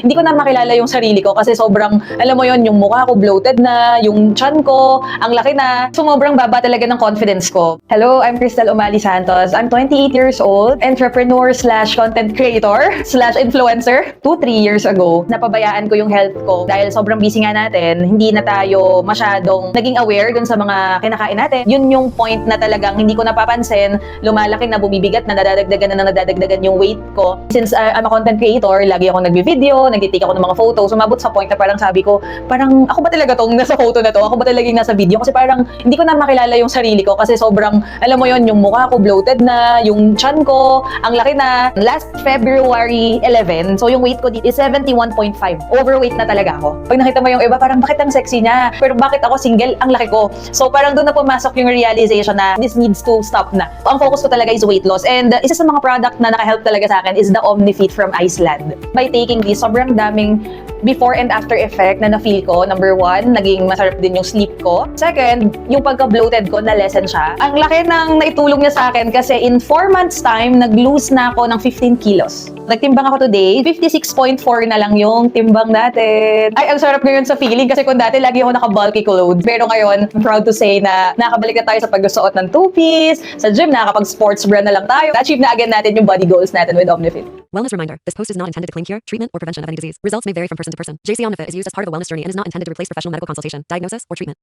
Hindi ko na makilala yung sarili ko kasi sobrang, alam mo yon, yung mukha ko bloated na, yung chan ko, ang laki na. Sobrang baba talaga ng confidence ko. Hello, I'm Crystal Umali Santos. I'm 28 years old, entrepreneur slash content creator slash influencer. 2-3 years ago, napabayaan ko yung health ko dahil sobrang busy nga natin. Hindi na tayo masyadong naging aware dun sa mga kinakain natin. Yun yung point na talagang hindi ko napapansin, lumalaki na, bumibigat na, nadadagdagan yung weight ko. Since I'm a content creator, lagi ako nagbi-video, nagtitake ako ng mga photos, sumabot sa point na parang sabi ko, parang ako ba talaga tong nasa photo na to? Ako ba talaga yung nasa video? Kasi parang hindi ko na makilala yung sarili ko kasi sobrang, alam mo yon, yung mukha ko bloated na, yung chan ko, ang laki na. Last February 11, so yung weight ko is 71.5. Overweight na talaga ako. Pag nakita mo yung iba, parang bakit ang sexy niya? Pero bakit ako single, ang laki ko? So parang doon na pumasok yung realization na this needs to stop na. Ang focus ko talaga is weight loss. And isa sa mga product na naka-help talaga sa akin is the OmniFit from Iceland. By taking this, sobrang daming before and after effect na na-feel ko. Number 1, naging masarap din yung sleep ko. Second, yung pagka-bloated ko, na-lessen siya. Ang laki ng naitulong niya sa akin kasi in 4 months time, nag-lose na ako ng 15 kilos. Nagtimbang ako today, 56.4 na lang yung timbang natin. Ay, ang sarap ngayon sa feeling kasi kung dati lagi ako naka-bulky clothes. Pero ngayon, I'm proud to say na nakabalik na tayo sa pagsusuot ng two-piece. Sa gym, nakakapag-sports bra na lang tayo. Achieve na agad natin yung body goals natin with OmniFit. Wellness reminder. This post is not intended to claim cure, treatment, or prevention of any disease. Results may vary from person to person. JC OmniFit is used as part of a wellness journey and is not intended to replace professional medical consultation, diagnosis, or treatment.